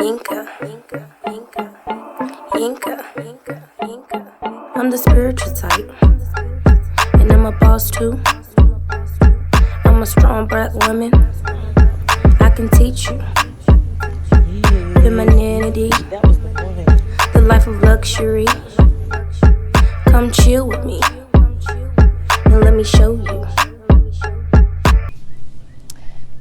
Yinka, Yinka, Yinka, Yinka, Yinka, Yinka. I'm the spiritual type, and I'm a boss too. I'm a strong black woman. I can teach you femininity, the life of luxury. Come chill with me, and let me show you.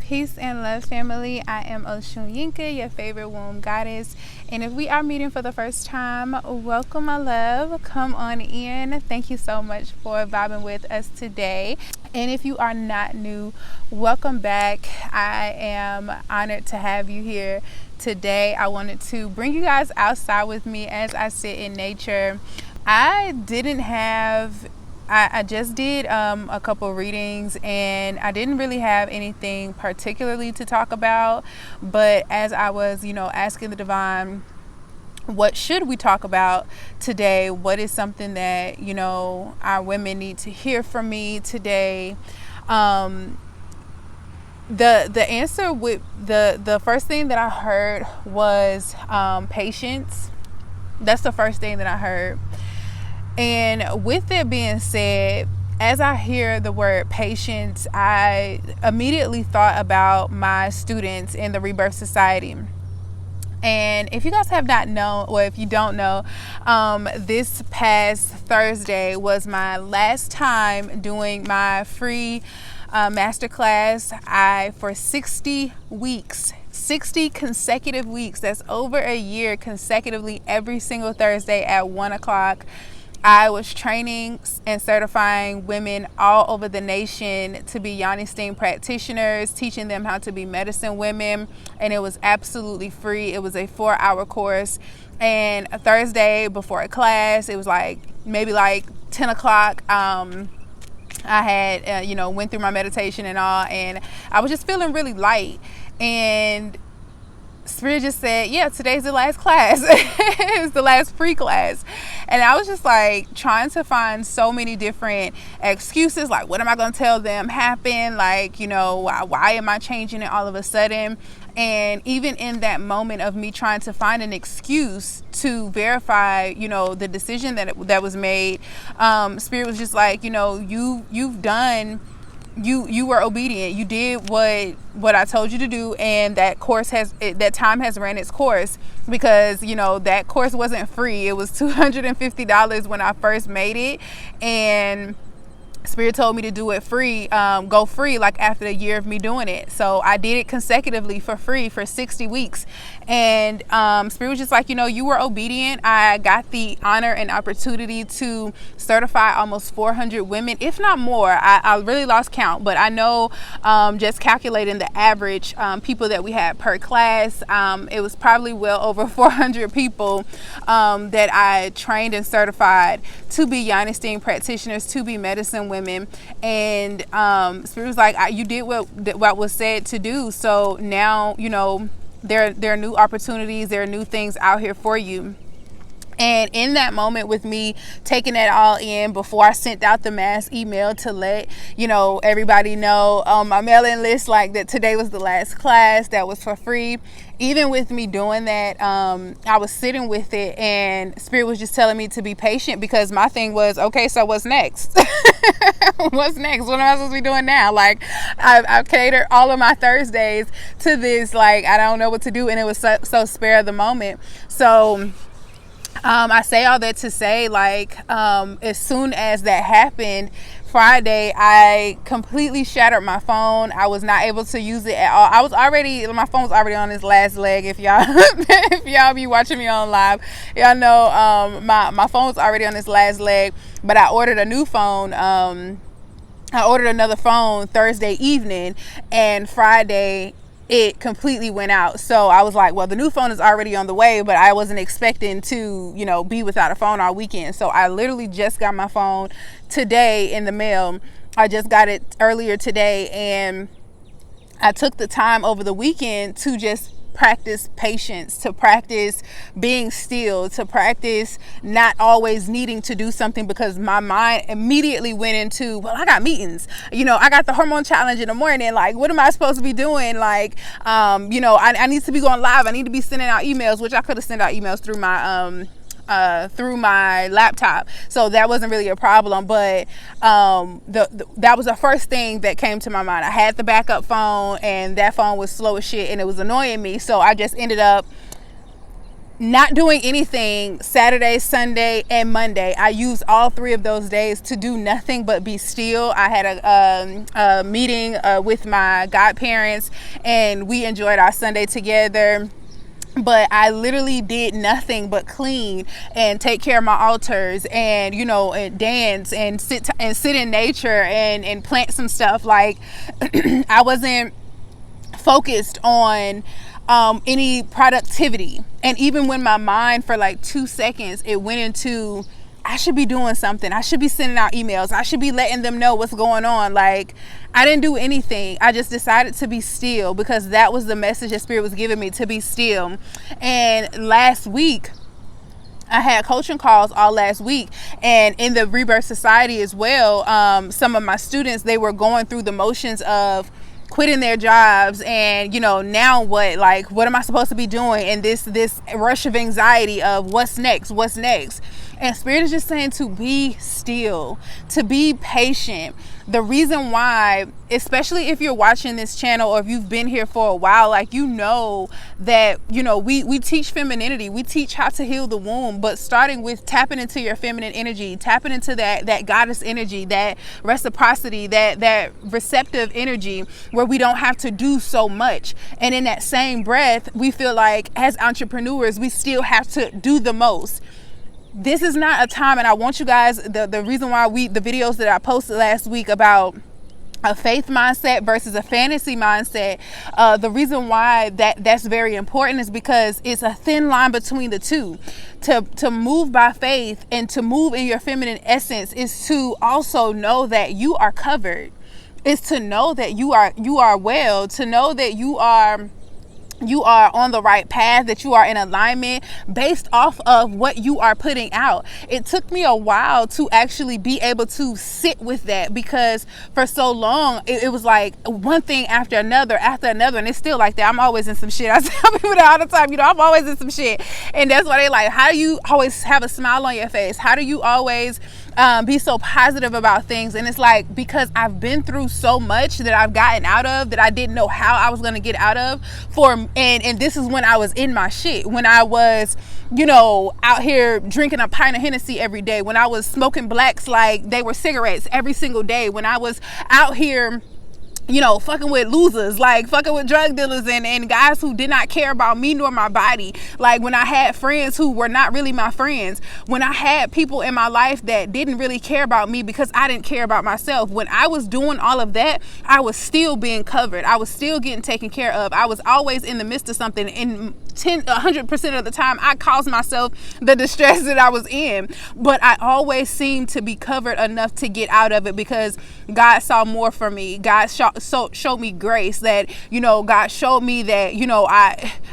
Peace and love, family. I am Oshun Yinka, your favorite womb goddess. And if we are meeting for the first time, welcome, my love. Come on in. Thank you so much for vibing with us today. And if you are not new, welcome back. I am honored to have you here today. I wanted to bring you guys outside with me as I sit in nature. I just did a couple readings, and I didn't really have anything particularly to talk about, but as I was, asking the divine, what should we talk about today? What is something that, our women need to hear from me today? The answer with the first thing that I heard was patience. That's the first thing that I heard. And with that being said, as I hear the word patience, I immediately thought about my students in the Rebirth Society. And if you guys have not known, or if you don't know, this past Thursday was my last time doing my free masterclass. For 60 weeks, 60 consecutive weeks, that's over a year consecutively, every single Thursday at 1 o'clock. I was training and certifying women all over the nation to be Yoni Steam practitioners, teaching them how to be medicine women, and it was absolutely free. It was a 4-hour course, and a Thursday before a class, it was maybe 10 o'clock. I had, went through my meditation and all, and I was just feeling really light, and Spirit just said, yeah, today's the last class. It was the last free class. And I was just trying to find so many different excuses. What am I going to tell them happened? Why am I changing it all of a sudden? And even in that moment of me trying to find an excuse to verify, the decision that was made, Spirit was just you've done. You were obedient. You did what I told you to do, and that time has ran its course, because that course wasn't free. It was $250 when I first made it, and Spirit told me to do it free, go free, after a year of me doing it. So I did it consecutively for free for 60 weeks. And Spirit was just you were obedient. I got the honor and opportunity to certify almost 400 women, if not more. I really lost count, but I know just calculating the average people that we had per class, it was probably well over 400 people that I trained and certified to be Yoni Steam practitioners, to be medicine women. And Spirit was you did what was said to do. So now, there are new opportunities, there are new things out here for you. And in that moment, with me taking that all in, before I sent out the mass email to let everybody know on my mailing list that today was the last class that was for free, even with me doing that, I was sitting with it, and Spirit was just telling me to be patient, because my thing was, okay, so what's next? What's next? What am I supposed to be doing now? I've catered all of my Thursdays to this. I don't know what to do, and it was so spare of the moment. So I say all that to say, as soon as that happened, Friday, I completely shattered my phone. I was not able to use it at all. My phone was already on its last leg. If y'all be watching me on live, y'all know my phone was already on its last leg. But I ordered a new phone. I ordered another phone Thursday evening, and Friday it completely went out. So I was well, the new phone is already on the way, but I wasn't expecting to, be without a phone all weekend. So I literally just got my phone today in the mail. I just got it earlier today, and I took the time over the weekend to just practice patience, to practice being still, to practice not always needing to do something because my mind immediately went into, well, I got meetings, I got the hormone challenge in the morning, like what am I supposed to be doing, like I need to be going live, I need to be sending out emails, which I could have sent out emails through my laptop, so that wasn't really a problem. But that was the first thing that came to my mind. I had the backup phone, and that phone was slow as shit, and it was annoying me. So I just ended up not doing anything Saturday, Sunday, and Monday. I used all 3 of those days to do nothing but be still. I had a meeting with my godparents, and we enjoyed our Sunday together. But I literally did nothing but clean and take care of my altars and, and dance and sit in nature and plant some stuff. Like I wasn't focused on any productivity. And even when my mind for like 2 seconds, it went into, I should be doing something. I should be sending out emails. I should be letting them know what's going on. Like, I didn't do anything. I just decided to be still because that was the message that Spirit was giving me, to be still. And last week, I had coaching calls all last week, and in the Rebirth Society as well, some of my students, they were going through the motions of quitting their jobs and now what am I supposed to be doing, and this rush of anxiety of what's next. And Spirit is just saying to be still, to be patient. The reason why, especially if you're watching this channel or if you've been here for a while, like that we teach femininity, we teach how to heal the womb, but starting with tapping into your feminine energy, tapping into that goddess energy, that reciprocity, that receptive energy where we don't have to do so much. And in that same breath, we feel like as entrepreneurs, we still have to do the most. This is not a time, and I want you guys, the reason why the videos that I posted last week about a faith mindset versus a fantasy mindset, the reason why that's very important is because it's a thin line between the two. To move by faith and to move in your feminine essence is to also know that you are covered. It's to know that you are well, to know that you are on the right path, that you are in alignment based off of what you are putting out. It took me a while to actually be able to sit with that, because for so long it was like one thing after another, and it's still like that. I'm always in some shit. I tell people that all the time, I'm always in some shit, and that's why they like, how do you always have a smile on your face? How do you always be so positive about things? And it's like, because I've been through so much that I've gotten out of, that I didn't know how I was going to get out of, and this is when I was in my shit, when I was out here drinking a pint of Hennessy every day, when I was smoking blacks like they were cigarettes every single day, when I was out here fucking with losers, like fucking with drug dealers and guys who did not care about me nor my body. Like when I had friends who were not really my friends, when I had people in my life that didn't really care about me because I didn't care about myself. When I was doing all of that, I was still being covered. I was still getting taken care of. I was always in the midst of something. In 100% of the time, I caused myself the distress that I was in, but I always seemed to be covered enough to get out of it because God saw more for me. God showed me grace, that God showed me that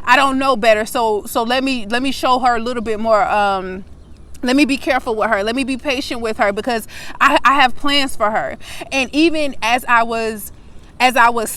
I don't know better, so let me show her a little bit more. Let me be careful with her. Let me be patient with her, because I have plans for her. And even as I was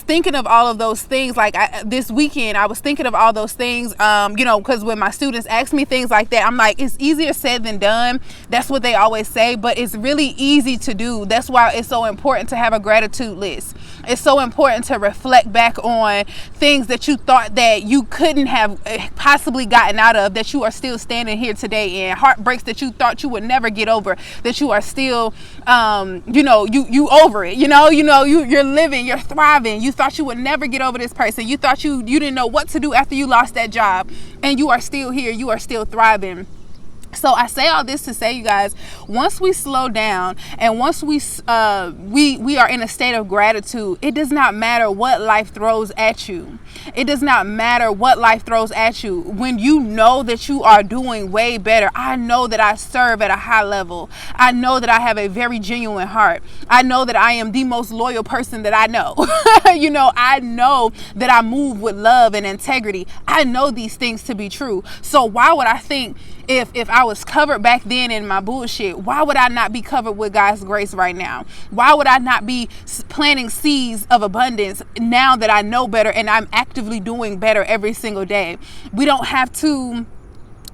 thinking of all of those things, like this weekend, I was thinking of all those things, because when my students ask me things like that, I'm like, it's easier said than done. That's what they always say, but it's really easy to do. That's why it's so important to have a gratitude list. It's so important to reflect back on things that you thought that you couldn't have possibly gotten out of, that you are still standing here today in. Heartbreaks that you thought you would never get over, that you are still, you over it. You're living, you're thriving. You thought you would never get over this person. You thought you didn't know what to do after you lost that job, and you are still here. You are still thriving. So I say all this to say, you guys, once we slow down and once we are in a state of gratitude, it does not matter what life throws at you. It does not matter what life throws at you. When you know that you are doing way better, I know that I serve at a high level. I know that I have a very genuine heart. I know that I am the most loyal person that I know. I know that I move with love and integrity. I know these things to be true. So why would I think if I was covered back then in my bullshit, why would I not be covered with God's grace right now? Why would I not be planting seeds of abundance now that I know better and I'm actively doing better every single day? We don't have to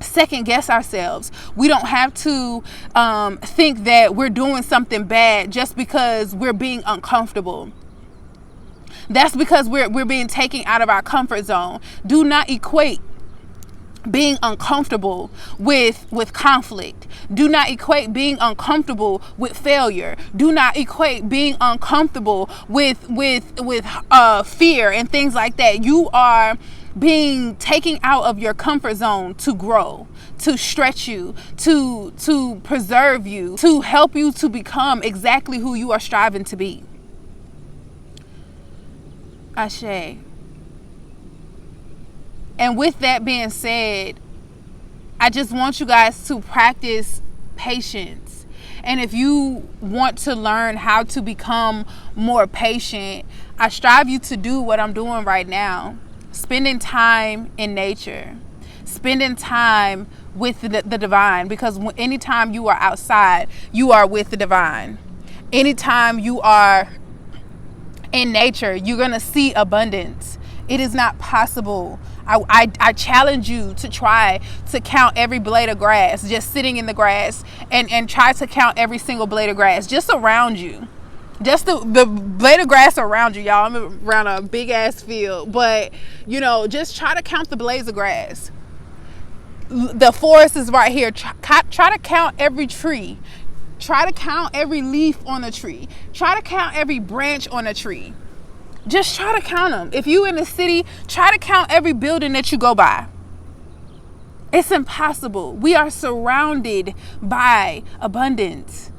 second guess ourselves. We don't have to think that we're doing something bad just because we're being uncomfortable. That's because we're being taken out of our comfort zone. Do not equate being uncomfortable with conflict. Do not equate being uncomfortable with failure. Do not equate being uncomfortable with fear and things like that. You are being taken out of your comfort zone to grow, to stretch you, to preserve you, to help you to become exactly who you are striving to be. Ashe. And with that being said, I just want you guys to practice patience. And if you want to learn how to become more patient, I strive you to do what I'm doing right now. Spending time in nature. Spending time with the divine. Because anytime you are outside, you are with the divine. Anytime you are in nature, you're going to see abundance. It is not possible. I challenge you to try to count every blade of grass just sitting in the grass and try to count every single blade of grass just around you. Just the blade of grass around you, y'all. I'm around a big ass field, but just try to count the blades of grass. The forest is right here. Try to count every tree. Try to count every leaf on a tree. Try to count every branch on a tree. Just try to count them. If you in the city, try to count every building that you go by. It's impossible. We are surrounded by abundance.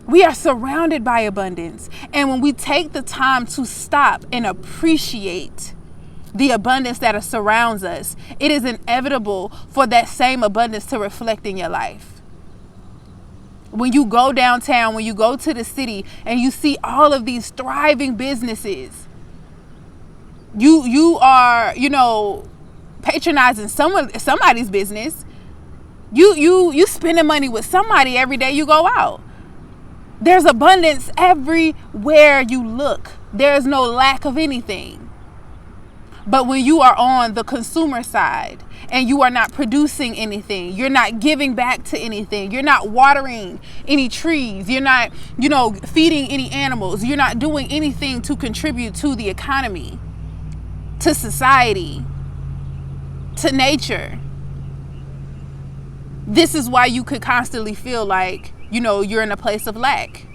We are surrounded by abundance. And when we take the time to stop and appreciate the abundance that surrounds us, it is inevitable for that same abundance to reflect in your life. When you go downtown, when you go to the city and you see all of these thriving businesses, you are, patronizing somebody's business. You spending money with somebody every day you go out. There's abundance everywhere you look. There's no lack of anything. But when you are on the consumer side and you are not producing anything, you're not giving back to anything, you're not watering any trees, you're not, feeding any animals, you're not doing anything to contribute to the economy, to society, to nature. This is why you could constantly feel like, you're in a place of lack.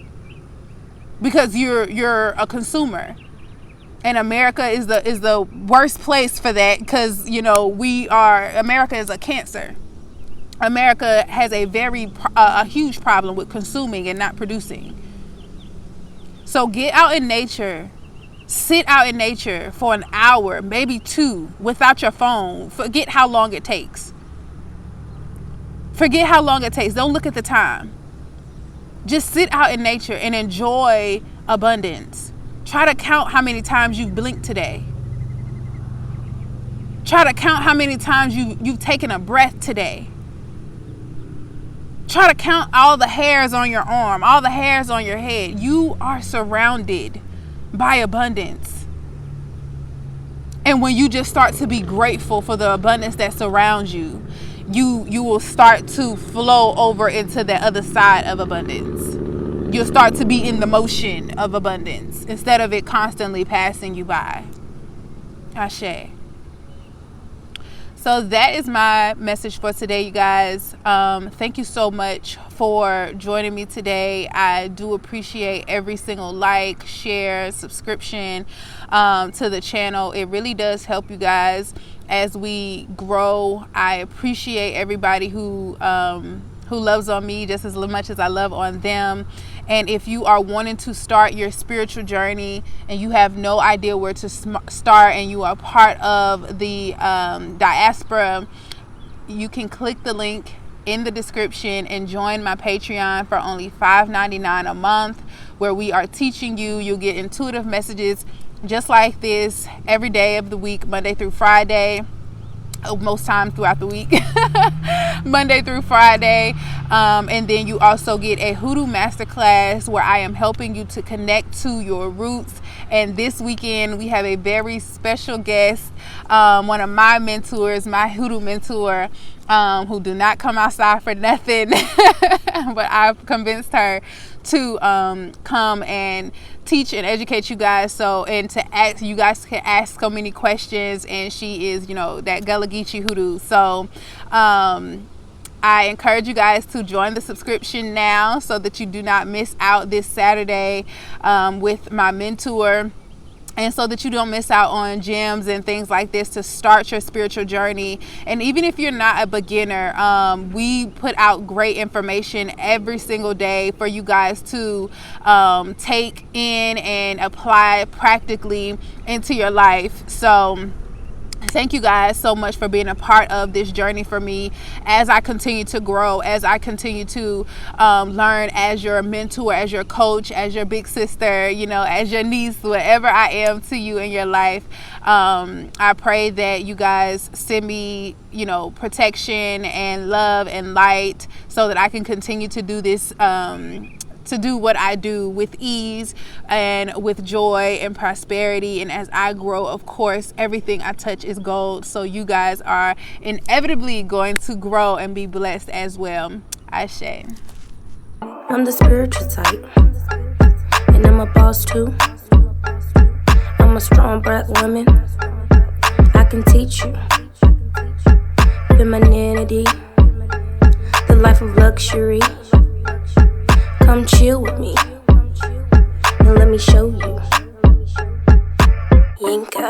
Because you're a consumer. And America is the worst place for that because, America is a cancer. America has a huge problem with consuming and not producing. So get out in nature. Sit out in nature for an hour, maybe 2, without your phone. Forget how long it takes. Don't look at the time. Just sit out in nature and enjoy abundance. Try to count how many times you've blinked today. Try to count how many times you've taken a breath today. Try to count all the hairs on your arm, all the hairs on your head. You are surrounded by abundance. And when you just start to be grateful for the abundance that surrounds you, you will start to flow over into the other side of abundance. You'll start to be in the motion of abundance instead of it constantly passing you by. Ashe. So that is my message for today, you guys. Thank you so much for joining me today. I do appreciate every single like, share, subscription to the channel. It really does help you guys as we grow. I appreciate everybody who loves on me just as much as I love on them. And if you are wanting to start your spiritual journey and you have no idea where to start, and you are part of the diaspora, you can click the link in the description and join my Patreon for only $5.99 a month, where we are teaching you. You'll get intuitive messages just like this every day of the week, Monday through Friday. Most times throughout the week, Monday through Friday. And then you also get a Hoodoo Masterclass where I am helping you to connect to your roots. And this weekend we have a very special guest, one of my mentors, my Hoodoo mentor, who do not come outside for nothing, but I've convinced her to come and teach and educate you guys. And to ask, you guys can ask so many questions, and she is, that Gullah Geechee Hoodoo. So I encourage you guys to join the subscription now so that you do not miss out this Saturday with my mentor, and so that you don't miss out on gems and things like this to start your spiritual journey. And even if you're not a beginner, we put out great information every single day for you guys to take in and apply practically into your life. So thank you guys so much for being a part of this journey for me as I continue to grow, as I continue to learn as your mentor, as your coach, as your big sister, as your niece, whatever I am to you in your life. I pray that you guys send me, protection and love and light so that I can continue to do this, to do what I do with ease and with joy and prosperity. And as I grow, of course, everything I touch is gold. So you guys are inevitably going to grow and be blessed as well. Ashe. I'm the spiritual type, and I'm a boss too. I'm a strong black woman. I can teach you femininity, the life of luxury. Come chill with me and let me show you. Yinka.